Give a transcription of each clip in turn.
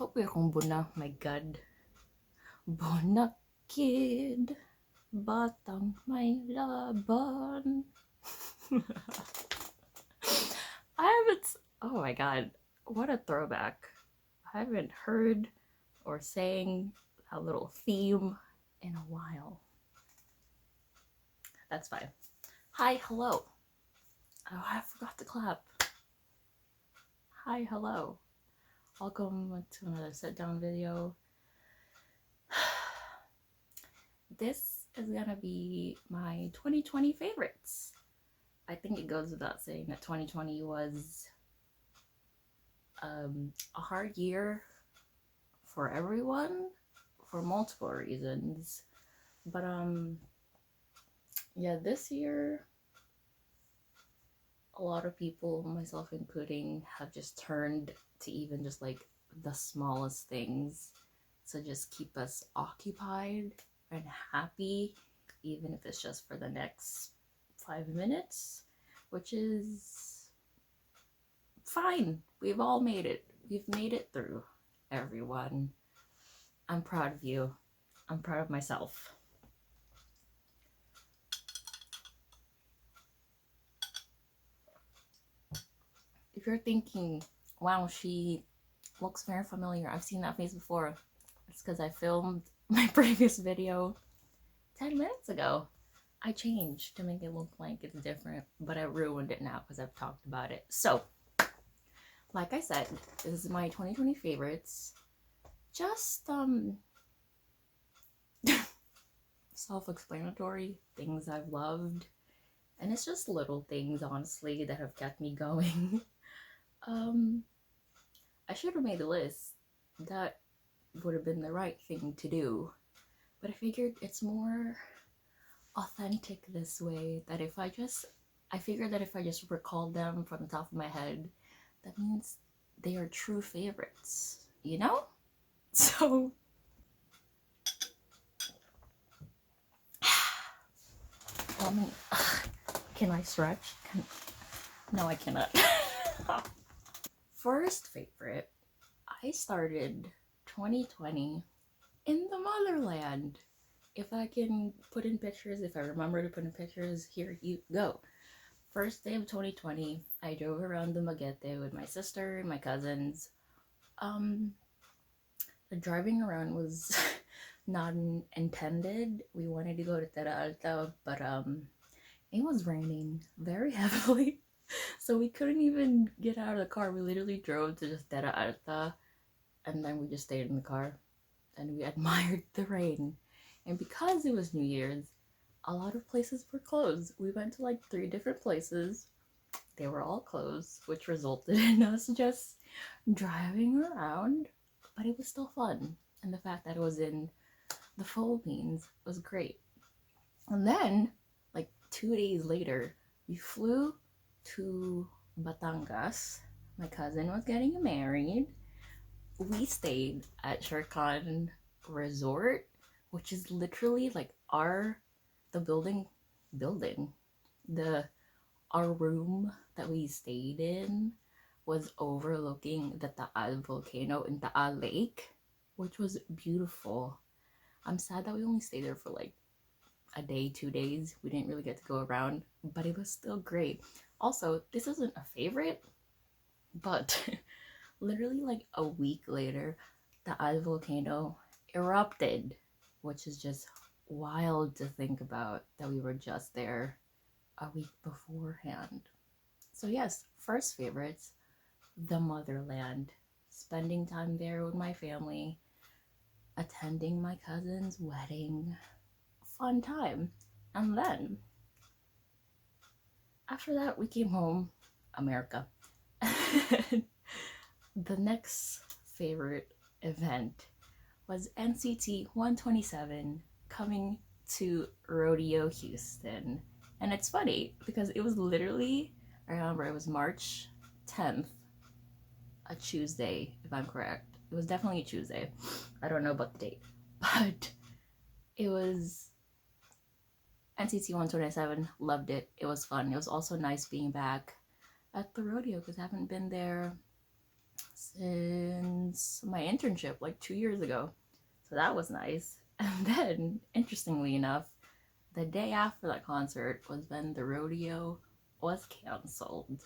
Hope akong buna, my god. Bonakid, batang may laban. Oh my god, what a throwback. I haven't heard or sang a little theme in a while. That's fine. Hi, hello. Oh, I forgot to clap. Hi, hello. Welcome to another sit down video. This is gonna be my 2020 favorites. I think it goes without saying that 2020 was a hard year for everyone for multiple reasons. But yeah, this year a lot of people, myself including, have just turned to even just like the smallest things to just keep us occupied and happy, even if it's just for the next 5 minutes, which is fine. We've all made it. We've made it through, everyone. I'm proud of you. I'm proud of myself. If you're thinking, wow, she looks very familiar, I've seen that face before, it's because I filmed my previous video 10 minutes ago. I changed to make it look like it's different, but I ruined it now because I've talked about it. So, like I said, this is my 2020 favorites. Just, self-explanatory things I've loved. And it's just little things, honestly, that have kept me going. I should have made a list. That would have been the right thing to do. But I figured it's more authentic this way, that I figured that if I just recall them from the top of my head, that means they are true favorites, you know? So, can I stretch? No, I cannot. First favorite, I started 2020 in the motherland. If I can put in pictures, if I remember to put in pictures, here you go. First day of 2020, I drove around the Maguete with my sister and my cousins. The driving around was not intended. We wanted to go to Terra Alta, but it was raining very heavily, so we couldn't even get out of the car. We literally drove to just Terra Alta, and then we just stayed in the car, and we admired the rain. And because it was New Year's, a lot of places were closed. We went to like 3 different places. They were all closed, which resulted in us just driving around, but it was still fun. And the fact that it was in the Philippines was great. And then, like 2 days later, we flew to Batangas. My cousin was getting married. We stayed at Sharkan Resort, which is literally like our room that we stayed in was overlooking the Taal volcano in Taal Lake, which was beautiful. I'm sad that we only stayed there for like a day, 2 days. We didn't really get to go around, but it was still great. Also, this isn't a favorite, but literally like a week later, the Taal volcano erupted, which is just wild to think about, that we were just there a week beforehand. So yes, first favorites, the motherland. Spending time there with my family, attending my cousin's wedding, fun time. And then after that, we came home, America. The next favorite event was NCT 127 coming to Rodeo Houston. And it's funny because it was literally, I remember it was March 10th, a Tuesday, if I'm correct. It was definitely a Tuesday. I don't know about the date, but it was NCT 127. Loved it. It was fun. It was also nice being back at the rodeo because I haven't been there since my internship like 2 years ago. So that was nice. And then, interestingly enough, the day after that concert was when the rodeo was canceled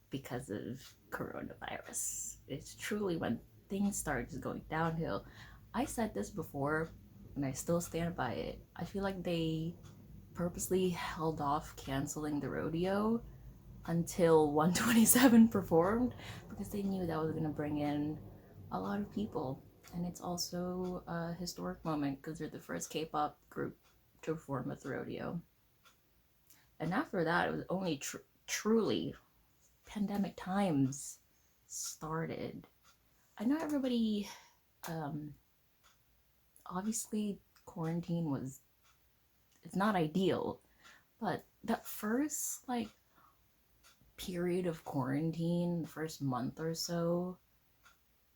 because of coronavirus. It's truly when things started just going downhill. I said this before, and I still stand by it. I feel like they purposely held off canceling the rodeo until 127 performed because they knew that was going to bring in a lot of people. And it's also a historic moment because they're the first K-pop group to perform at the rodeo. And after that, it was only truly pandemic times started. I know everybody, obviously quarantine was, it's not ideal, but that first like period of quarantine, the first month or so,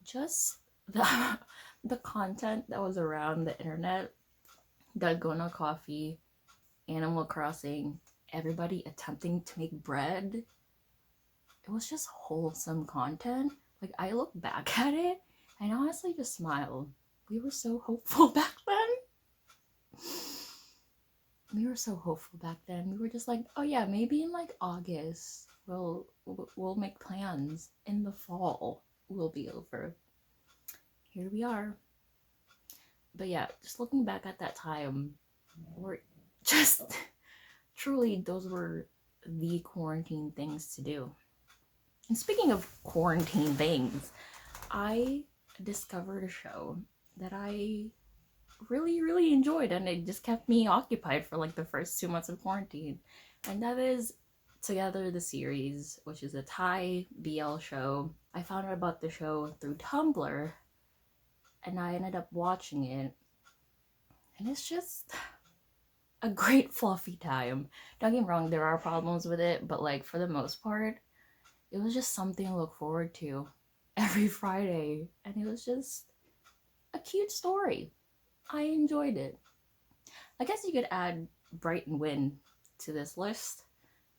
just the content that was around the internet, Dalgona Coffee, Animal Crossing, everybody attempting to make bread, it was just wholesome content. Like, I look back at it and honestly just smile. We were so hopeful back then. We were so hopeful back then. We were just like, oh yeah, maybe in like August we'll make plans. In the fall we'll be over. Here we are. But yeah, just looking back at that time, we're just truly, those were the quarantine things to do. And speaking of quarantine things, I discovered a show that I really, really enjoyed, and it just kept me occupied for like the first 2 months of quarantine. And that is Together the Series, which is a Thai BL show. I found out about the show through Tumblr, and I ended up watching it. And it's just a great fluffy time. Don't get me wrong, there are problems with it, but like for the most part, it was just something to look forward to every Friday. And it was just a cute story. I enjoyed it. I guess you could add Bright and Win to this list.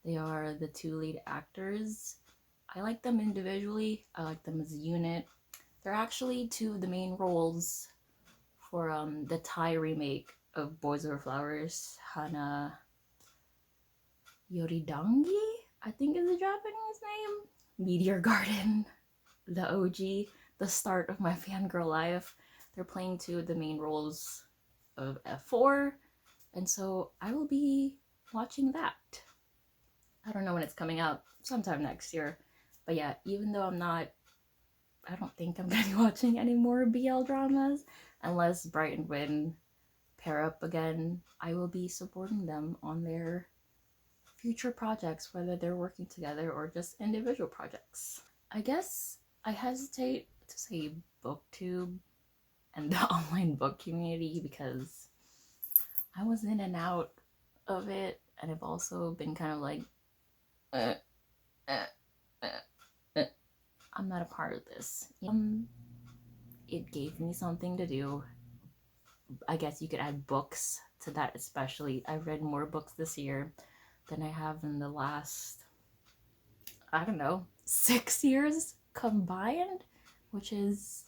They are the two lead actors. I like them individually. I like them as a unit. They're actually two of the main roles for the Thai remake of Boys Over Flowers. Hana Yoridangi, I think is the Japanese name. Meteor Garden, the OG, the start of my fangirl life. They're playing two of the main roles of F4, and so I will be watching that. I don't know when it's coming out, sometime next year. But yeah, even though I don't think I'm gonna be watching any more BL dramas unless Bright and Win pair up again. I will be supporting them on their future projects, whether they're working together or just individual projects. I guess I hesitate to say booktube and the online book community because I was in and out of it, and I've also been kind of like I'm not a part of this. It gave me something to do. I guess you could add books to that, especially. I've read more books this year than I have in the last, I don't know, 6 years combined, which is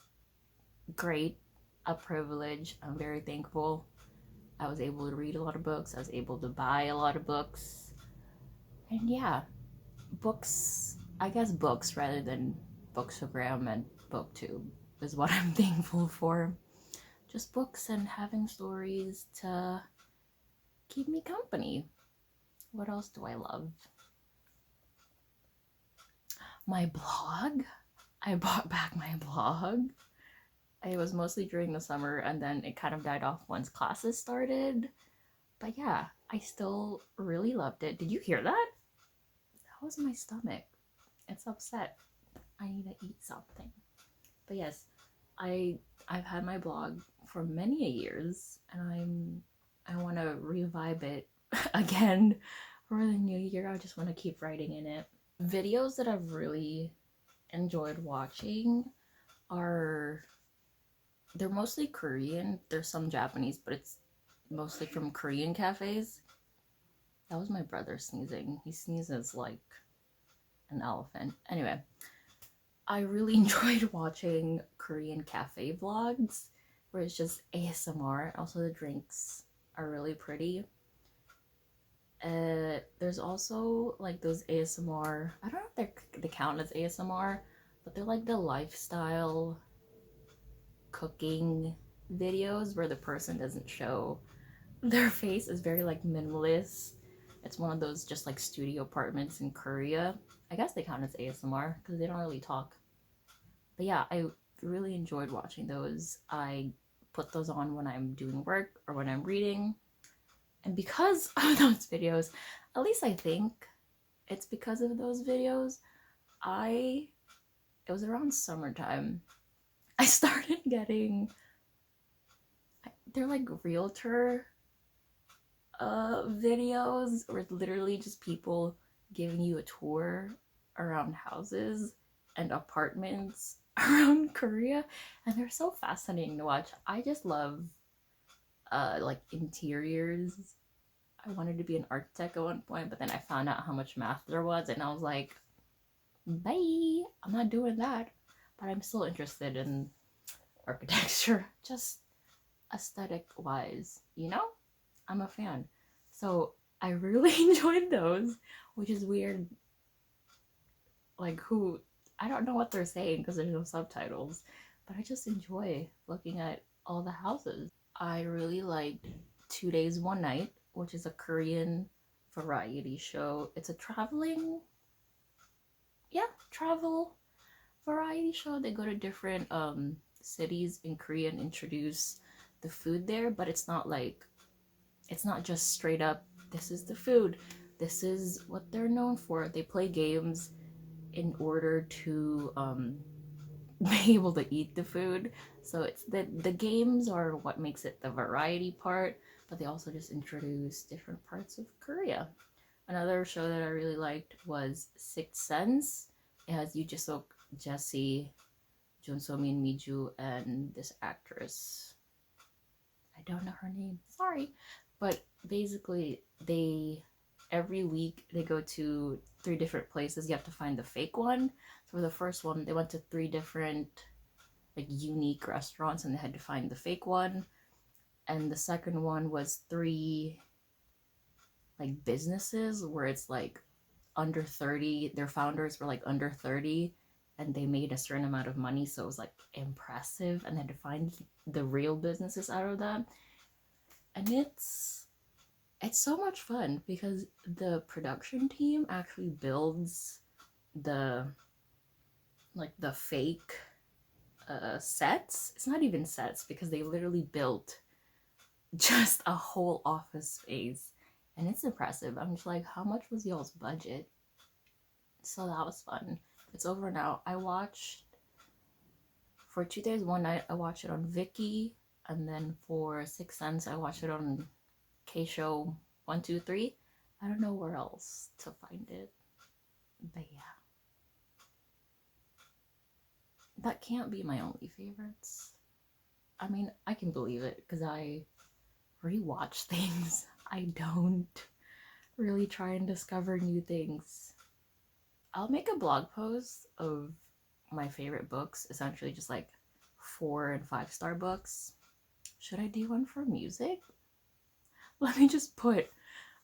great, a privilege. I'm very thankful. I was able to read a lot of books. I was able to buy a lot of books. And yeah, books, I guess books rather than Bookstagram and Booktube is what I'm thankful for. Just books and having stories to keep me company. What else do I love? My blog. I bought back my blog. It was mostly during the summer, and then it kind of died off once classes started. But yeah, I still really loved it. Did you hear that? That was my stomach. It's upset. I need to eat something. But yes, I've had my blog for many years, and I want to revive it again for the new year. I just want to keep writing in it. Videos that I've really enjoyed watching they're mostly Korean. There's some Japanese, but it's mostly from Korean cafes. That was my brother sneezing. He sneezes like an elephant. Anyway, I really enjoyed watching Korean cafe vlogs where it's just ASMR. Also, the drinks are really pretty. There's also like those ASMR. I don't know if they count as ASMR, but they're like the lifestyle cooking videos where the person doesn't show their face. Is very like minimalist. It's one of those just like studio apartments in Korea. I guess they count as ASMR because they don't really talk. But yeah, I really enjoyed watching those. I put those on when I'm doing work or when I'm reading. And because of those videos, at least I think it's because of those videos, I it was around summertime. I started getting they're like realtor videos where it's literally just people giving you a tour around houses and apartments around Korea, and they're so fascinating to watch. I just love like interiors. I wanted to be an architect at one point, but then I found out how much math there was, and I was like, bye, I'm not doing that. But I'm still interested in architecture, just aesthetic wise, you know? I'm a fan. So I really enjoyed those, which is weird. Like, who, I don't know what they're saying because there's no subtitles, but I just enjoy looking at all the houses. I really liked 2 Days, One Night, which is a Korean variety show. It's a travel variety show. They go to different cities in Korea and introduce the food there, but it's not just straight up this is the food. This is what they're known for. They play games in order to be able to eat the food. So it's the games are what makes it the variety part, but they also just introduce different parts of Korea. Another show that I really liked was Sixth Sense. It has Yoo Ji-suk, Jesse, Jun So-min, Miju, and this actress. I don't know her name. Sorry. But basically, every week they go to 3 different places. You have to find the fake one. So for the first one, they went to 3 different like unique restaurants and they had to find the fake one. And the second one was 3 like businesses where it's like under 30. Their founders were like under 30 and they made a certain amount of money, so it was like impressive, and they had to find the real businesses out of that. And it's so much fun because the production team actually builds the the fake sets. It's not even sets because they literally built just a whole office space, and it's impressive. I'm just like, how much was y'all's budget? So that was fun. It's over now. I watched for 2 days, one night. I watched it on Viki, and then for 6 Sense, I watched it on K Show 123. I don't know where else to find it, but yeah, that can't be my only favorites. I mean, I can believe it because I rewatch things. I don't really try and discover new things. I'll make a blog post of my favorite books, essentially just like 4 and 5 star books. Should I do one for music? Let me just put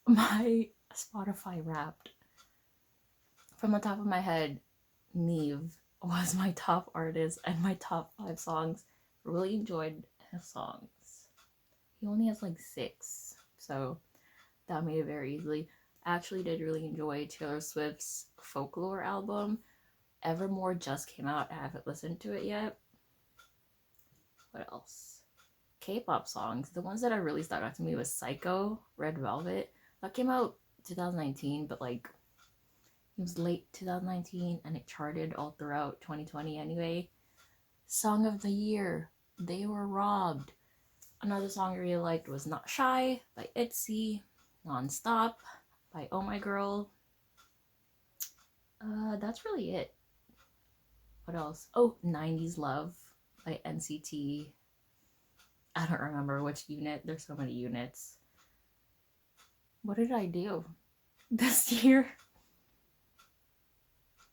my Spotify Wrapped. From the top of my head, Neve was my top artist and my top 5 songs. Really enjoyed his songs. He only has like 6, so that made it very easily. Actually did really enjoy Taylor Swift's Folklore album. Evermore just came out. I haven't listened to it yet. What else? K-pop songs. The ones that are really stuck out to me was Psycho, Red Velvet. That came out 2019, but like it was late 2019 and it charted all throughout 2020 anyway. Song of the Year, They Were Robbed. Another song I really liked was Not Shy by ITZY. Nonstop by Oh My Girl. That's really it. What else? Oh, 90s Love by NCT. I don't remember which unit. There's so many units. What did I do this year?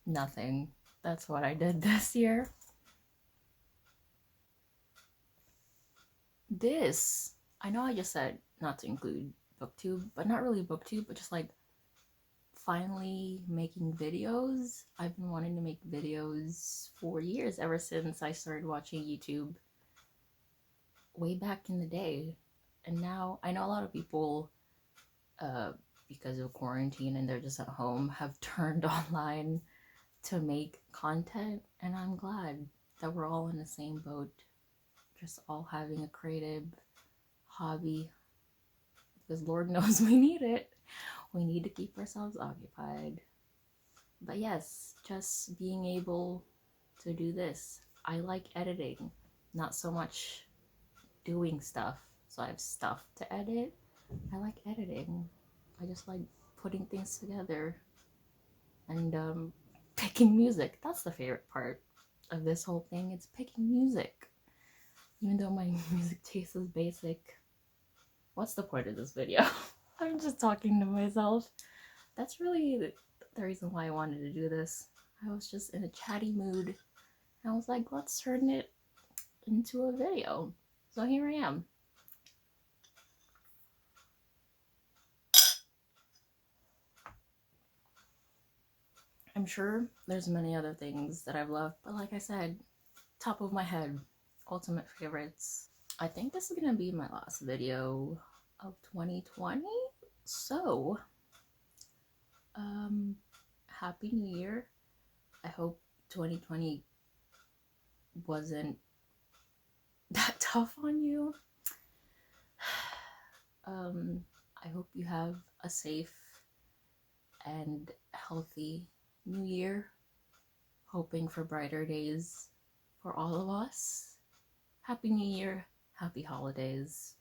Nothing. That's what I did this year. This, I know I just said not to include booktube, but not really booktube, but just like finally making videos. I've been wanting to make videos for years, ever since I started watching YouTube way back in the day. And now I know a lot of people, because of quarantine and they're just at home, have turned online to make content, and I'm glad that we're all in the same boat, just all having a creative hobby, because Lord knows we need it. We need to keep ourselves occupied. But yes, just being able to do this. I like editing, not so much doing stuff. So I have stuff to edit. I like editing. I just like putting things together and picking music. That's the favorite part of this whole thing. It's picking music. Even though my music taste is basic. What's the point of this video? I'm just talking to myself. That's really the reason why I wanted to do this. I was just in a chatty mood. And I was like, let's turn it into a video. So here I am. I'm sure there's many other things that I've loved, but like I said, top of my head, ultimate favorites. I think this is gonna be my last video of 2020. So, Happy New Year. I hope 2020 wasn't that tough on you. I hope you have a safe and healthy new year. Hoping for brighter days for all of us. Happy New Year, happy holidays.